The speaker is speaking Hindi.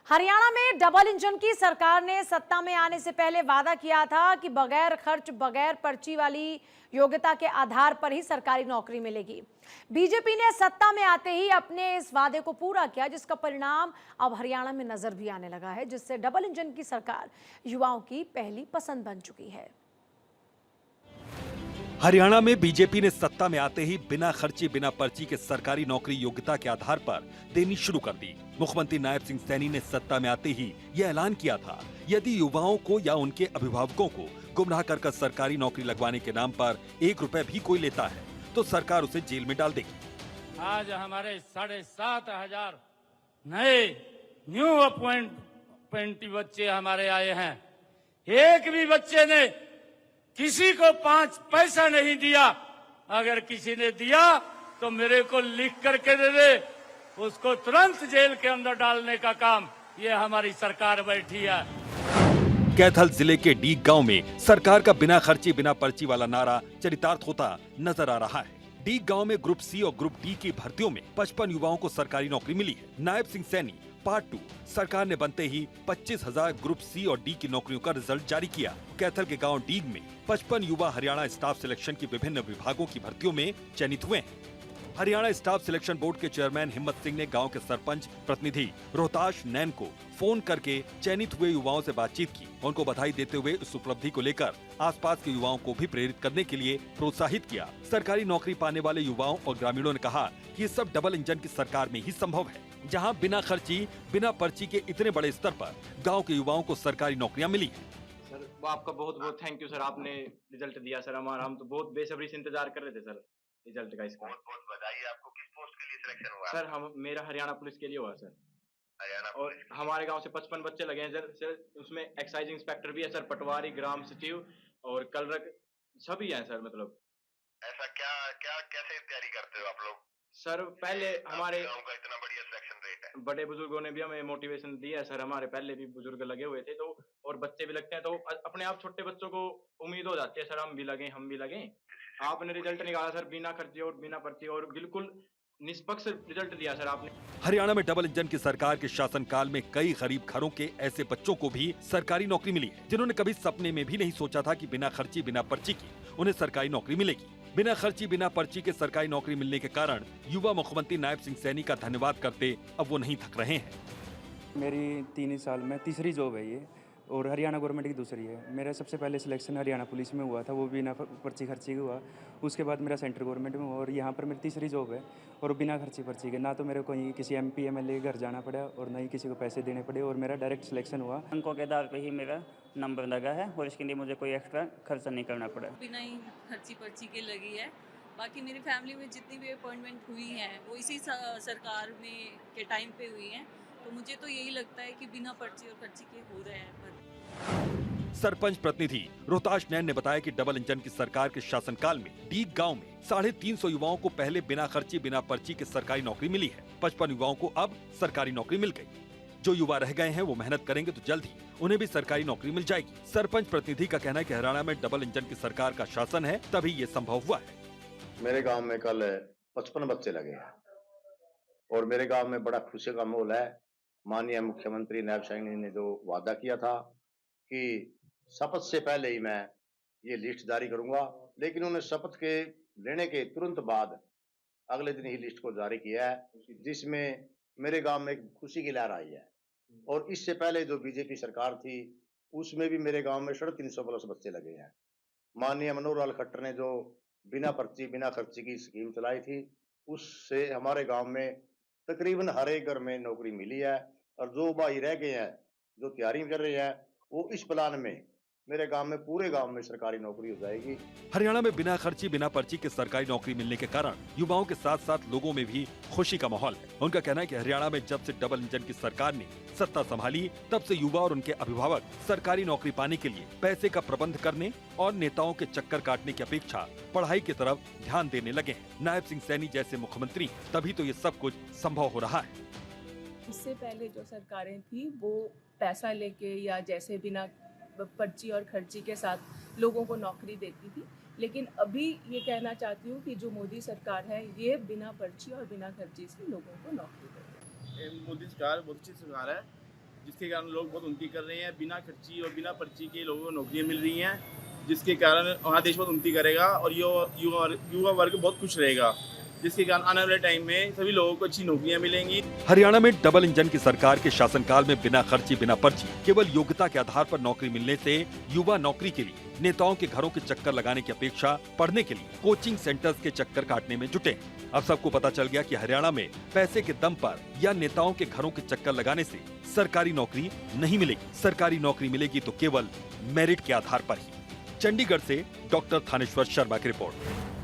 हरियाणा में डबल इंजन की सरकार ने सत्ता में आने से पहले वादा किया था कि बगैर खर्च बगैर पर्ची वाली योग्यता के आधार पर ही सरकारी नौकरी मिलेगी। बीजेपी ने सत्ता में आते ही अपने इस वादे को पूरा किया, जिसका परिणाम अब हरियाणा में नजर भी आने लगा है, जिससे डबल इंजन की सरकार युवाओं की पहली पसंद बन चुकी है। हरियाणा में बीजेपी ने सत्ता में आते ही बिना खर्ची बिना पर्ची के सरकारी नौकरी योग्यता के आधार पर देनी शुरू कर दी। मुख्यमंत्री नायब सिंह सैनी ने सत्ता में आते ही यह ऐलान किया था, यदि युवाओं को या उनके अभिभावकों को गुमराह कर सरकारी नौकरी लगवाने के नाम पर 1 रुपए भी कोई लेता है तो सरकार उसे जेल में डाल देगी। आज हमारे 7,500 नए न्यू अपॉइंटी बच्चे हमारे आए हैं। एक भी बच्चे ने किसी को 5 पैसा नहीं दिया। अगर किसी ने दिया तो मेरे को लिख करके दे दे, उसको तुरंत जेल के अंदर डालने का काम ये हमारी सरकार बैठी है। कैथल जिले के डीग गांव में सरकार का बिना खर्ची बिना पर्ची वाला नारा चरितार्थ होता नजर आ रहा है। डीग गांव में ग्रुप सी और ग्रुप डी की भर्तियों में 55 युवाओं को सरकारी नौकरी मिली है। नायब सिंह सैनी पार्ट 2 सरकार ने बनते ही 25,000 ग्रुप सी और डी की नौकरियों का रिजल्ट जारी किया। कैथल के गांव डीग में 55 युवा हरियाणा स्टाफ सिलेक्शन की विभिन्न विभागों की भर्तियों में चयनित हुए हैं। हरियाणा स्टाफ सिलेक्शन बोर्ड के चेयरमैन हिम्मत सिंह ने गांव के सरपंच प्रतिनिधि रोहताश नैन को फोन करके चयनित हुए युवाओं से बातचीत की। उनको बधाई देते हुए इस उपलब्धि को लेकर आसपास के युवाओं को भी प्रेरित करने के लिए प्रोत्साहित किया। सरकारी नौकरी पाने वाले युवाओं और ग्रामीणों ने कहा कि ये सब डबल इंजन की सरकार में ही संभव है, जहां बिना खर्ची बिना पर्ची के इतने बड़े स्तर पर गाँव के युवाओं को सरकारी नौकरियां मिली है। सर आपका बहुत बहुत थैंक यू सर, आपने रिजल्ट दिया सर हमारा। हम तो बहुत बेसब्री से इंतजार कर रहे थे सर रिजल्ट का। इसका बहुत बहुत बधाई। आपको किस पोस्ट के लिए सिलेक्शन हुआ? सर हम मेरा हरियाणा पुलिस के लिए हुआ सर। हरियाणा और पुलिस। हमारे गांव से 55 बच्चे लगे हैं सर। उसमें एक्साइज इंस्पेक्टर भी है सर, पटवारी, ग्राम सचिव और कलरक सभी हैं सर। मतलब ऐसा क्या क्या कैसे तैयारी करते हो आप लोग? सर पहले हमारे गांव का इतना बढ़िया सिलेक्शन रेट है। बड़े बुजुर्गों ने भी हमें मोटिवेशन दिया है सर। हमारे पहले भी बुजुर्ग लगे हुए थे तो, और बच्चे भी लगते हैं तो अपने आप छोटे बच्चों को उम्मीद हो जाती है सर, हम भी लगे। आपने रिजल्ट निकाला सर बिना खर्चे और बिना पर्ची और बिल्कुल निष्पक्ष रिजल्ट दिया सर आपने। हरियाणा में डबल इंजन की सरकार के शासनकाल में कई गरीब घरों के ऐसे बच्चों को भी सरकारी नौकरी मिली है, जिन्होंने कभी सपने में भी नहीं सोचा था कि बिना खर्ची बिना पर्ची की उन्हें सरकारी नौकरी मिलेगी। बिना खर्ची बिना पर्ची के सरकारी नौकरी मिलने के कारण युवा मुख्यमंत्री नायब सिंह सैनी का धन्यवाद करते अब वो नहीं थक रहे हैं। मेरी 3 ही साल में तीसरी जॉब है ये, और हरियाणा गवर्नमेंट की दूसरी है। मेरा सबसे पहले सिलेक्शन हरियाणा पुलिस में हुआ था, वो बिना पर्ची खर्ची के हुआ। उसके बाद मेरा सेंट्रल गवर्नमेंट में हुआ और यहाँ पर मेरी तीसरी जॉब है, और बिना खर्ची पर्ची के। ना तो मेरे को कहीं किसी MP MLA घर जाना पड़ा और ना ही किसी को पैसे देने पड़े, और मेरा डायरेक्ट सिलेक्शन हुआ। अंकों के आधार पर ही मेरा नंबर लगा है और इसके लिए मुझे कोई एक्स्ट्रा खर्चा नहीं करना पड़ा। बिना ही खर्ची पर्ची के लगी है। बाकी मेरी फैमिली में जितनी भी अपॉइंटमेंट हुई हैं वो इसी सरकार में के टाइम पे हुई हैं, तो मुझे तो यही लगता है कि बिना पर्ची और खर्ची के हो रहे हैं। सरपंच प्रतिनिधि रोहताश नैन ने बताया कि डबल इंजन की सरकार के शासनकाल में डीग गांव में 350 युवाओं को पहले बिना खर्ची बिना पर्ची के सरकारी नौकरी मिली है। 55 युवाओं को अब सरकारी नौकरी मिल गई। जो युवा रह गए हैं वो मेहनत करेंगे तो जल्द ही उन्हें भी सरकारी नौकरी मिल जाएगी। सरपंच प्रतिनिधि का कहना है कि हरियाणा में डबल इंजन की सरकार का शासन है, तभी ये संभव हुआ है। मेरे गांव में कल 55 बच्चे लगे हैं और मेरे गांव में बड़ा खुशी का माहौल है। माननीय मुख्यमंत्री नायब सैनी ने जो वादा किया था कि शपथ से पहले ही मैं ये लिस्ट जारी करूंगा, लेकिन उन्होंने शपथ के लेने के तुरंत बाद अगले दिन ही लिस्ट को जारी किया है, जिसमें मेरे गांव में एक खुशी की लहर आई है। और इससे पहले जो बीजेपी सरकार थी उसमें भी मेरे गांव में 350 प्लस बच्चे लगे हैं। माननीय मनोहर लाल खट्टर ने जो बिना पर्ची बिना खर्ची की स्कीम चलाई थी, उससे हमारे गांव में तकरीबन हर एक घर में नौकरी मिली है। और जो भाई रह गए हैं जो तैयारी कर रहे हैं, वो इस प्लान में मेरे गांव में पूरे गांव में सरकारी नौकरी हो जाएगी। हरियाणा में बिना खर्ची बिना पर्ची के सरकारी नौकरी मिलने के कारण युवाओं के साथ साथ लोगों में भी खुशी का माहौल है। उनका कहना है कि हरियाणा में जब से डबल इंजन की सरकार ने सत्ता संभाली, तब से युवा और उनके अभिभावक सरकारी नौकरी पाने के लिए पैसे का प्रबंध करने और नेताओं के चक्कर काटने की अपेक्षा पढ़ाई की तरफ ध्यान देने लगे हैं। नायब सिंह सैनी जैसे मुख्यमंत्री, तभी तो ये सब कुछ संभव हो रहा है। इससे पहले जो सरकारें थी वो पैसा लेके या जैसे बिना पर्ची और खर्ची के साथ लोगों को नौकरी देती थी, लेकिन अभी ये कहना चाहती हूँ कि जो मोदी सरकार है ये बिना पर्ची और बिना खर्ची से लोगों को नौकरी देती है। मोदी सरकार बहुत अच्छी सरकार है, जिसके कारण लोग बहुत उन्नति कर रहे हैं। बिना खर्ची और बिना पर्ची के लोगों को नौकरियां मिल रही हैं, जिसके कारण हमारा देश बहुत उन्नति करेगा और युवा वर्ग बहुत खुश रहेगा, जिसके कारण आने वाले टाइम में सभी लोगों को अच्छी नौकरियां मिलेंगी। हरियाणा में डबल इंजन की सरकार के शासनकाल में बिना खर्ची बिना पर्ची केवल योग्यता के आधार पर नौकरी मिलने से युवा नौकरी के लिए नेताओं के घरों के चक्कर लगाने की अपेक्षा पढ़ने के लिए कोचिंग सेंटर्स के चक्कर काटने में जुटे। अब सबको पता चल गया कि हरियाणा में पैसे के दम पर या नेताओं के घरों के चक्कर लगाने से सरकारी नौकरी नहीं मिलेगी। सरकारी नौकरी मिलेगी तो केवल मेरिट के आधार पर ही। चंडीगढ़ से डॉक्टर थानेश्वर शर्मा की रिपोर्ट।